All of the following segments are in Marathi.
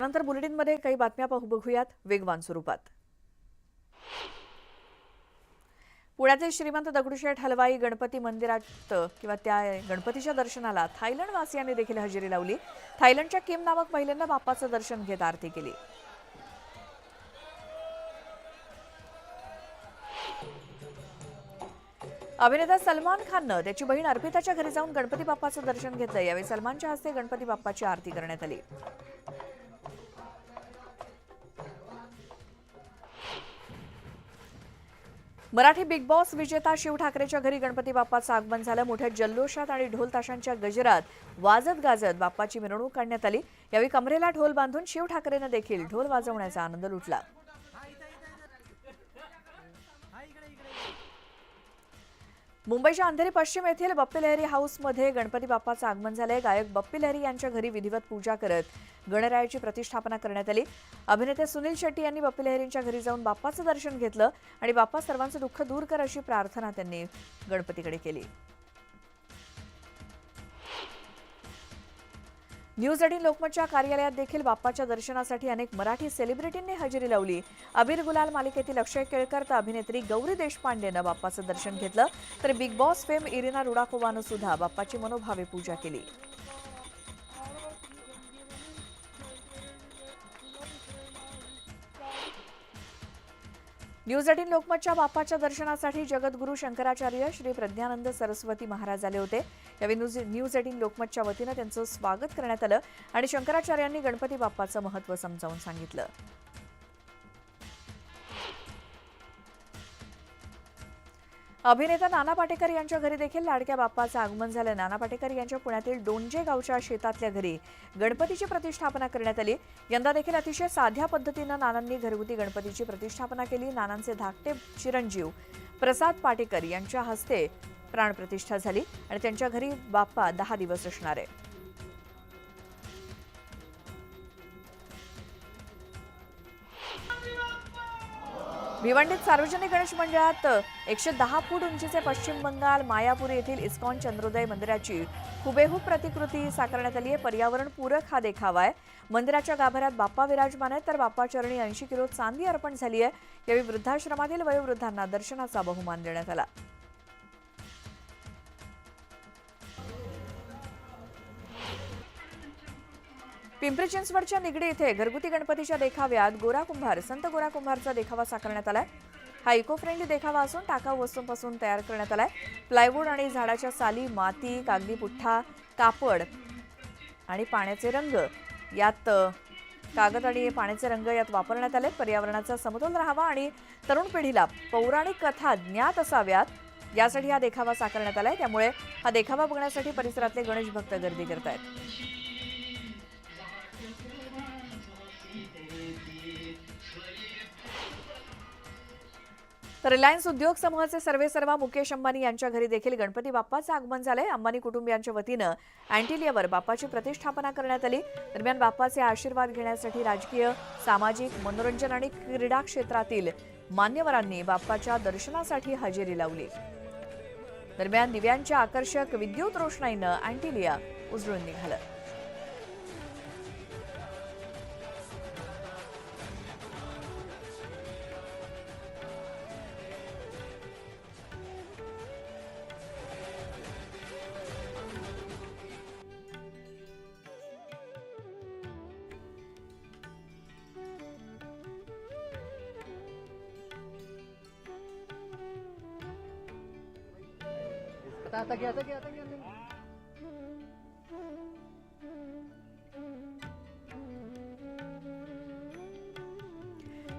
यानंतर बुलेटिनमध्ये काही बातम्या बघूयात वेगवान स्वरूपात। पुण्यातील श्रीमंत दगडूशेठ हलवाई गणपती मंदिरात किंवा त्या गणपतीच्या दर्शनाला थायलंड वासियांनी देखील हजेरी लावली। थायलंडच्या किम नामक महिलेनं बाप्पाचं दर्शन घेत आरती केली। अभिनेता सलमान खाननं त्याची बहीण अर्पिताच्या घरी जाऊन गणपती बाप्पाचं दर्शन घेतलं। यावेळी सलमानच्या हस्ते गणपती बाप्पाची आरती करण्यात आली। मराठी बिग बॉस विजेता शिव ठाकरेच्या घरी गणपती बाप्पाचं आगमन झालं। मोठ्या जल्लोषात आणि ढोल ताशांच्या गजरात वाजत गाजत बाप्पाची मिरवणूक काढण्यात आली। यावेळी कमरेला ढोल बांधून शिव ठाकरेनं देखील ढोल वाजवण्याचा आनंद लुटला। मुंबईच्या अंधेरी पश्चिम येथील बप्पी लहरी हाऊसमध्ये गणपती बाप्पाचं आगमन झालंय। गायक बप्पी लहरी यांच्या घरी विधिवत पूजा करत गणरायाची प्रतिष्ठापना करण्यात आली। अभिनेते सुनील शेट्टी यांनी बप्पी लहरींच्या घरी जाऊन बाप्पाचं दर्शन घेतलं आणि बाप्पा सर्वांचं दुःख दूर कर अशी प्रार्थना त्यांनी गणपतीकडे केली। न्यूज 18 लोकमतच्या कार्यालयात देखील बाप्पाच्या दर्शनासाठी अनेक मराठी सेलिब्रिटींनी हजेरी लावली। अबीर गुलाल मालिकेतील अक्षय केळकर तर अभिनेत्री गौरी देशपांडेनं बाप्पाचं दर्शन घेतलं, तर बिग बॉस फेम इरिना रुडाकोवानं सुद्धा बाप्पाची मनोभावे पूजा केली। न्यूज 18 लोकमतच्या बाप्पाच्या दर्शनासाठी जगद्गुरू शंकराचार्य श्री प्रज्ञानंद सरस्वती महाराज आले होते। यावेळी न्यूज 18 लोकमतच्या वतीनं त्यांचं स्वागत करण्यात आलं आणि शंकराचार्यांनी गणपती बाप्पाचं महत्त्व समजावून सांगितलं। अभिनेता नाना पाटेकर यांच्या घरी देखील लाडक्या बाप्पाचं आगमन झालं। नाना पाटेकर यांच्या पुण्यातील डोंजे गावच्या शेतातल्या घरी गणपतीची प्रतिष्ठापना करण्यात आली। यंदा देखील अतिशय साध्या पद्धतीनं नानांनी घरगुती गणपतीची प्रतिष्ठापना केली। नानांचे धाकटे चिरंजीव प्रसाद पाटेकर यांच्या हस्ते प्राणप्रतिष्ठा झाली आणि त्यांच्या घरी बाप्पा 10 दिवस असणार आहे। भिवंडीत सार्वजनिक गणेश मंडळात 110 फूट उंचीचे पश्चिम बंगाल मायापूर येथील इस्कॉन चंद्रोदय मंदिराची हुबेहूब प्रतिकृती साकारण्यात आली आहे। पर्यावरणपूरक हा देखावा आहे। मंदिराच्या गाभाऱ्यात बाप्पा विराजमान आहेत, तर बाप्पा चरणी 80 किलो चांदी अर्पण झाली आहे। यावेळी वृद्धाश्रमातील वयोवृद्धांना दर्शनाचा बहुमान देण्यात आला। पिंपरी चिंचवडच्या निगडी इथे घरगुती गणपतीच्या देखाव्यात संत गोरा कुंभारचा देखावा साकारण्यात आलाय। हा इको फ्रेंडली देखावा असून टाकाऊ वस्तूंपासून तयार करण्यात आलाय। प्लायवूड आणि झाडाच्या साली, माती, कागदी पुठ्ठा, कापड आणि पाण्याचे रंग यात कागद आणि पाण्याचे रंग यात वापरण्यात आले। पर्यावरणाचा समतोल राहावा आणि तरुण पिढीला पौराणिक कथा ज्ञात असाव्यात यासाठी हा देखावा साकारण्यात आलाय। त्यामुळे हा देखावा बघण्यासाठी परिसरातले गणेश भक्त गर्दी करत आहेत। तर रिलायन्स उद्योग समूहाचे सर्वेसर्वा मुकेश अंबानी यांच्या घरी देखील गणपती बाप्पाचं आगमन झालंय। अंबानी कुटुंबियांच्या वतीनं अँटिलियावर बाप्पाची प्रतिष्ठापना करण्यात आली। दरम्यान बाप्पाचे आशीर्वाद घेण्यासाठी राजकीय, सामाजिक, मनोरंजन आणि क्रीडा क्षेत्रातील मान्यवरांनी बाप्पाच्या दर्शनासाठी हजेरी लावली। दरम्यान दिव्यांच्या आकर्षक विद्युत रोषणाईनं अँटिलिया उजळून निघालं। आता घ्या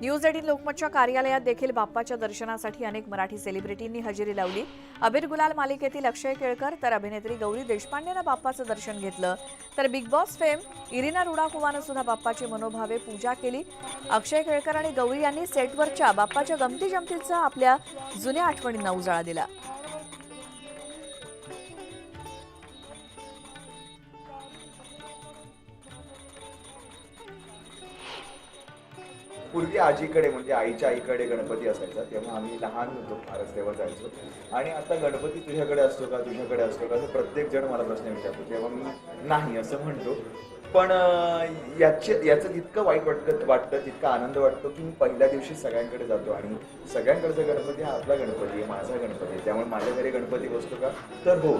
न्यूज 18 लोकमतच्या कार्यालयात देखील बाप्पाच्या दर्शनासाठी अनेक मराठी सेलिब्रिटींनी हजेरी लावली। अबीर गुलाल मालिकेतील अक्षय केळकर तर अभिनेत्री गौरी देशपांडेनं बाप्पाचं दर्शन घेतलं, तर बिग बॉस फेम इरिना रुडाकोवानं सुद्धा बाप्पाची मनोभावे पूजा केली। अक्षय केळकर आणि गौरी यांनी सेटवरच्या बाप्पाच्या गमती जमतीचा आपल्या जुन्या आठवणींना उजाळा दिला। पूर्वी आजीकडे म्हणजे आईच्या आईकडे गणपती असायचा, तेव्हा आम्ही लहान होतो फारच तेव्हा जायचो. आणि आता गणपती तुझ्याकडे असतो का तुझ्याकडे असतो का असं प्रत्येक जण मला प्रश्न विचारतो, तेव्हा मी नाही असं म्हणतो. पण याचं जितकं वाईट वाटतं तितका आनंद वाटतो की मी पहिल्या दिवशी सगळ्यांकडे जातो आणि सगळ्यांकडचा गणपती हा आपला गणपती आहे, माझा गणपती आहे. त्यामुळे माझ्या घरी गणपती बसतो का? तर हो.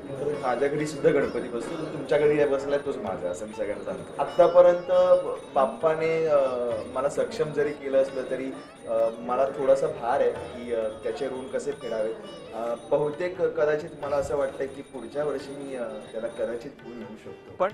तर माझ्या घरी सुद्धा गणपती बसतो, तर तुमच्या घरी बसलाय तोच माझा, असं मी सगळ्यांना सांगतो. आत्तापर्यंत बाप्पाने मला सक्षम जरी केलं असलं तरी मला थोडासा भार आहे की त्याचे ऋण कसे फेडावे. बहुतेक कदाचित मला असं वाटतंय की पुढच्या वर्षी मी त्याला कदाचित घेऊन येऊ शकतो. पण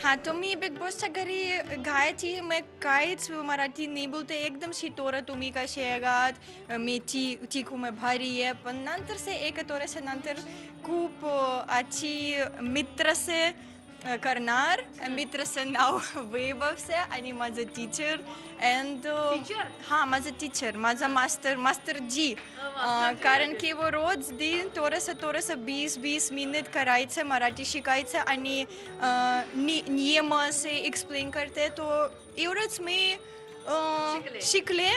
हाँ, तो मी बिग बॉसच्या घरी गायची मी काहीच मराठी नाही बोलते, एकदम शिटोरं तुम्ही कसे आहात, मी चिकू मैं भारी आहे. पण नंतर से एक वर्ष नंतर खूप अच्छी मित्र से करणार. मित्राचं नाव वैभव से आणि माझं टीचर अँड हां माझं टीचर माझा मास्टर जी. कारण की वो रोज दिन थोडंसं 20 मिनिट करायचं मराठी शिकायचं आणि नियम असे एक्सप्लेन करते. तो एवढंच मी शिकले